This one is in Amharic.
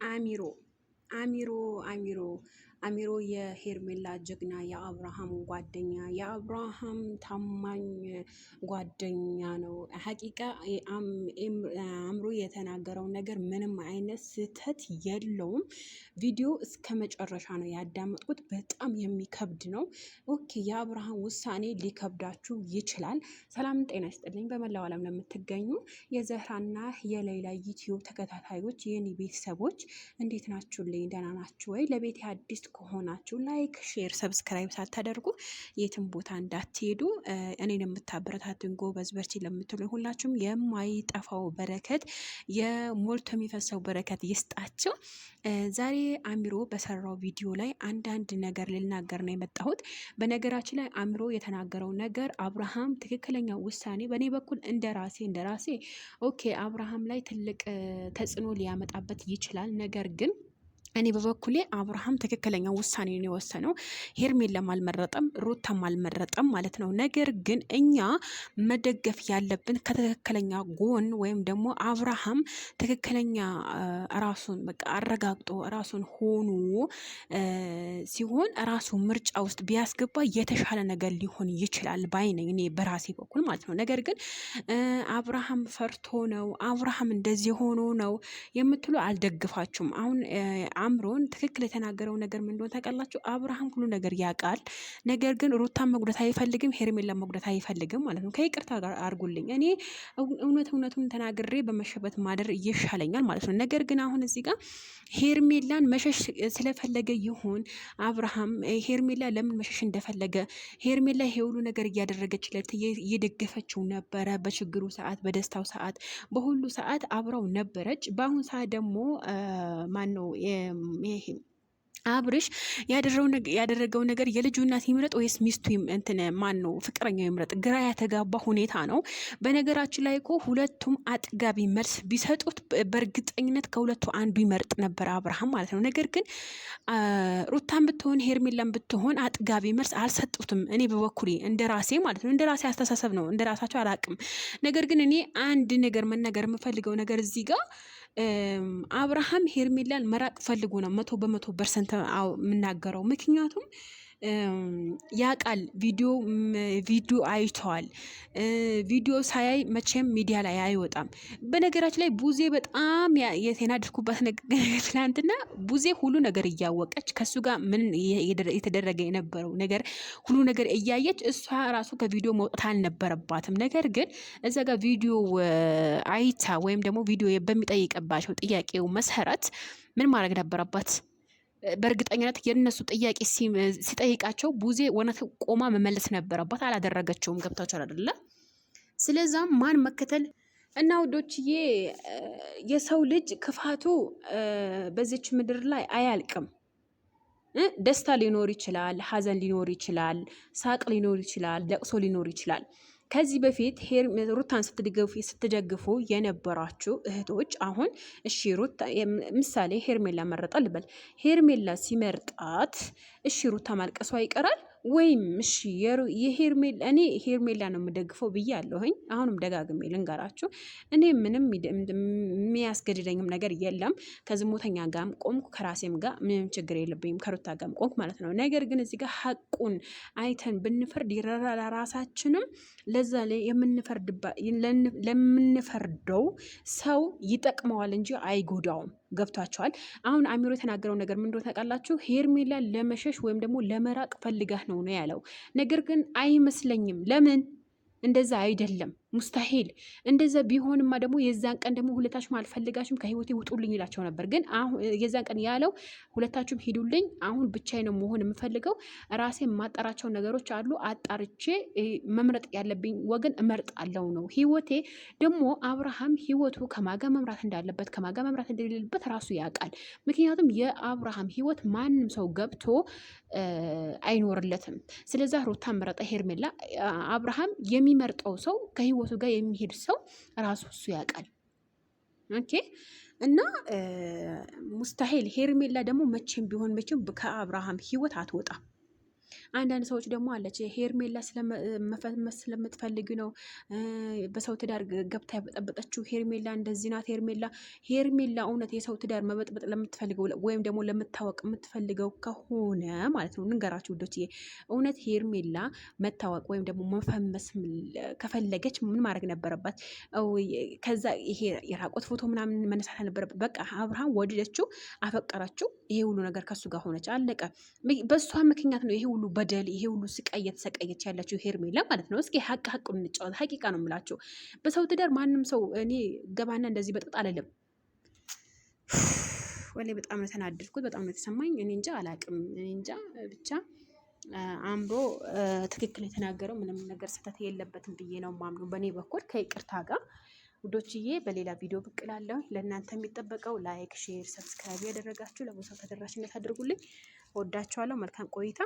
አሚሮ አሚሮ አሚሮ አሚሮ የሄርሜላ ጀግና የአብርሃም ጓደኛ የአብርሃም ታማኝ ጓደኛ ነው። ሀቂቃ አምሮ የተናገረው ነገር ምንም አይነት ስህተት የለውም። ቪዲዮ እስከ መጨረሻ ነው ያዳመጥኩት። በጣም የሚከብድ ነው። ኦኬ የአብርሃም ውሳኔ ሊከብዳችሁ ይችላል። ሰላም ጤና ይስጥልኝ። በመላው ዓለም ለምትገኙ የዘህራና የሌላ ዩቲዩብ ተከታታዮች የኔ ቤተሰቦች እንዴት ናችሁልኝ? ደህና ናችሁ ወይ? ለቤት አዲስ ከሆናችሁ ላይክ፣ ሼር፣ ሰብስክራይብ ሳታደርጉ የትም ቦታ እንዳትሄዱ። እኔን የምታበረታቱኝ ጎበዝ በርቺ ለምትሉ ሁላችሁም የማይጠፋው በረከት የሞልቶ የሚፈሰው በረከት ይስጣችሁ። ዛሬ አሚሮ በሰራው ቪዲዮ ላይ አንዳንድ ነገር ልናገር ነው የመጣሁት። በነገራችን ላይ አሚሮ የተናገረው ነገር አብርሃም ትክክለኛ ውሳኔ በእኔ በኩል እንደራሴ ኦኬ አብርሃም ላይ ትልቅ ተጽዕኖ ሊያመጣበት ይችላል። ነገር ግን እኔ በበኩሌ አብርሃም ትክክለኛ ውሳኔ ነው የወሰነው። ሄርሜላም አልመረጠም፣ ሩታም አልመረጠም ማለት ነው። ነገር ግን እኛ መደገፍ ያለብን ከትክክለኛ ጎን ወይም ደግሞ አብርሃም ትክክለኛ ራሱን በቃ አረጋግጦ ራሱን ሆኖ ሲሆን ራሱ ምርጫ ውስጥ ቢያስገባ የተሻለ ነገር ሊሆን ይችላል ባይ ነኝ እኔ በራሴ በኩል ማለት ነው። ነገር ግን አብርሃም ፈርቶ ነው አብርሃም እንደዚህ ሆኖ ነው የምትሉ አልደግፋችሁም። አሁን አምሮን ትክክል የተናገረው ነገር ምን እንደሆነ ታውቃላችሁ? አብርሃም ሁሉ ነገር ያውቃል። ነገር ግን ሩታን መጉዳት አይፈልግም፣ ሄርሜላን መጉዳት አይፈልግም ማለት ነው። ከይቅርታ ጋር አድርጉልኝ። እኔ እውነቱን ተናግሬ በመሸበት ማደር ይሻለኛል ማለት ነው። ነገር ግን አሁን እዚህ ጋር ሄርሜላን መሸሽ ስለፈለገ ይሁን አብርሃም ሄርሜላ ለምን መሸሽ እንደፈለገ ሄርሜላ ይሄ ሁሉ ነገር እያደረገችለት እየደገፈችው ነበረ። በችግሩ ሰዓት፣ በደስታው ሰዓት፣ በሁሉ ሰዓት አብረው ነበረች። በአሁኑ ሰዓት ደግሞ ማን ነው ይሄ አብርሽ ያደረገው ነገር የልጁ እናት ይምረጥ ወይስ ሚስቱ እንትን ማን ነው ፍቅረኛው ይምረጥ? ግራ ያተጋባ ሁኔታ ነው። በነገራችን ላይ እኮ ሁለቱም አጥጋቢ መልስ ቢሰጡት በእርግጠኝነት ከሁለቱ አንዱ ይመርጥ ነበር አብርሃም ማለት ነው። ነገር ግን ሩታን ብትሆን ሄርሜላን ብትሆን አጥጋቢ መልስ አልሰጡትም። እኔ በበኩሌ እንደራሴ ማለት ነው፣ እንደራሴ አስተሳሰብ ነው፣ እንደራሳቸው አላቅም። ነገር ግን እኔ አንድ ነገር መናገር የምፈልገው ነገር እዚህ ጋር አብርሃም ሄርሜላን መራቅ ፈልጎ ነው 100% የምናገረው። ምክንያቱም ያቃል ቪዲዮ አይተዋል። ቪዲዮ ሳያይ መቼም ሚዲያ ላይ አይወጣም። በነገራችን ላይ ቡዜ በጣም የተናደድኩበት ትናንትና ቡዜ ሁሉ ነገር እያወቀች ከሱ ጋር ምን የተደረገ የነበረው ነገር ሁሉ ነገር እያየች እሷ ራሱ ከቪዲዮ መውጣት አልነበረባትም። ነገር ግን እዛ ጋር ቪዲዮ አይታ ወይም ደግሞ ቪዲዮ በሚጠይቅባቸው ጥያቄው መሰረት ምን ማድረግ ነበረባት? በእርግጠኝነት የነሱ ጥያቄ ሲጠይቃቸው ቡዜ እውነት ቆማ መመለስ ነበረባት። አላደረገችውም። ገብታችኋል አይደለ? ስለዛም ማን መከተል እና ውዶችዬ የሰው ልጅ ክፋቱ በዚች ምድር ላይ አያልቅም። ደስታ ሊኖር ይችላል፣ ሀዘን ሊኖር ይችላል፣ ሳቅ ሊኖር ይችላል፣ ለቅሶ ሊኖር ይችላል። ከዚህ በፊት ሩታን ስትደግፉ የነበራችሁ እህቶች አሁን እሺ ሩታ ምሳሌ ሄርሜላ መረጣ ልበል። ሄርሜላ ሲመርጣት እሺ ሩታ ማልቀሷ ይቀራል ወይም እሺ እኔ ሄርሜላ ነው የምደግፈው ብያለሁኝ። አሁንም ደጋግሜ ልንገራችሁ፣ እኔ ምንም የሚያስገድደኝም ነገር የለም። ከዝሙተኛ ጋርም ቆምኩ፣ ከራሴም ጋር ምንም ችግር የለብኝም፣ ከሩታ ጋርም ቆምኩ ማለት ነው። ነገር ግን እዚህ ጋር ሀቁን አይተን ብንፈርድ ለራሳችንም ለዛ ላይ ለምንፈርደው ሰው ይጠቅመዋል እንጂ አይጎዳውም። ገብቷቸዋል። አሁን አሚሮ የተናገረው ነገር ምን እንደሆነ ታውቃላችሁ? ሄርሜላ ለመሸሽ ወይም ደግሞ ለመራቅ ፈልጋህ ነው ያለው። ነገር ግን አይመስለኝም። ለምን እንደዛ አይደለም፣ ሙስታሂል። እንደዛ ቢሆንማ ደግሞ የዛን ቀን ደግሞ ሁለታችሁም አልፈልጋችሁም ከህይወቴ ውጡልኝ ይላቸው ነበር። ግን አሁን የዛን ቀን ያለው ሁለታችሁም ሂዱልኝ፣ አሁን ብቻዬን ነው መሆን የምፈልገው፣ ራሴ የማጣራቸው ነገሮች አሉ፣ አጣርቼ መምረጥ ያለብኝ ወገን እመርጣለሁ ነው ህይወቴ። ደግሞ አብርሃም ህይወቱ ከማጋ መምራት እንዳለበት ከማጋ መምራት እንደሌለበት ራሱ ያውቃል። ምክንያቱም የአብርሃም ህይወት ማንም ሰው ገብቶ አይኖርለትም። ስለዛ ሩታ መረጠ ሄርሜላ። አብርሃም የሚመርጠው ሰው ከህይወቱ ጋር የሚሄድ ሰው ራሱ እሱ ያውቃል። ኦኬ። እና ሙስታሂል ሄርሜላ ደግሞ መቼም ቢሆን መቼም ከአብርሃም ህይወት አትወጣም። አንዳንድ ሰዎች ደግሞ አለች ሄርሜላ ስለመፈመስ ስለምትፈልግ ነው በሰው ትዳር ገብታ ያበጠበጠችው ሄርሜላ እንደዚህ ናት። ሄርሜላ እውነት የሰው ትዳር መበጥበጥ ለምትፈልገው ወይም ደግሞ ለምታወቅ የምትፈልገው ከሆነ ማለት ነው ንገራችሁ ውዶችዬ፣ እውነት ሄርሜላ መታወቅ ወይም ደግሞ መፈመስ ከፈለገች ምን ማድረግ ነበረባት? ከዛ ይሄ የራቆት ፎቶ ምናምን መነሳት አልነበረበት። በቃ አብርሃም ወደደችው፣ አፈቀረችው፣ ይሄ ሁሉ ነገር ከሱ ጋር ሆነች፣ አለቀ። በሷ ምክንያት ነው ይሄ ሁሉ በደል፣ ይሄ ሁሉ ስቃይ እየተሰቃየች ያለችው ሄርሜላ ማለት ነው። እስኪ ሀቅ እንጫወት፣ ሀቂቃ ነው የምላቸው። በሰው ትዳር ማንም ሰው እኔ ገባና እንደዚህ በጥጥ አለለም። ወላሂ በጣም ነው ተናደድኩት፣ በጣም ነው የተሰማኝ። እኔ እንጃ አላቅም፣ እኔ እንጃ ብቻ አምሮ ትክክል የተናገረው ምንም ነገር ስህተት የለበትም ብዬ ነው ማምነው በእኔ በኩል ከይቅርታ ጋር ውዶችዬ። በሌላ ቪዲዮ ብቅ እላለሁ። ለእናንተ የሚጠበቀው ላይክ፣ ሼር፣ ሰብስክራይብ ያደረጋችሁ ለቦታው ተደራሽነት አድርጉልኝ። ወዳችኋለሁ። መልካም ቆይታ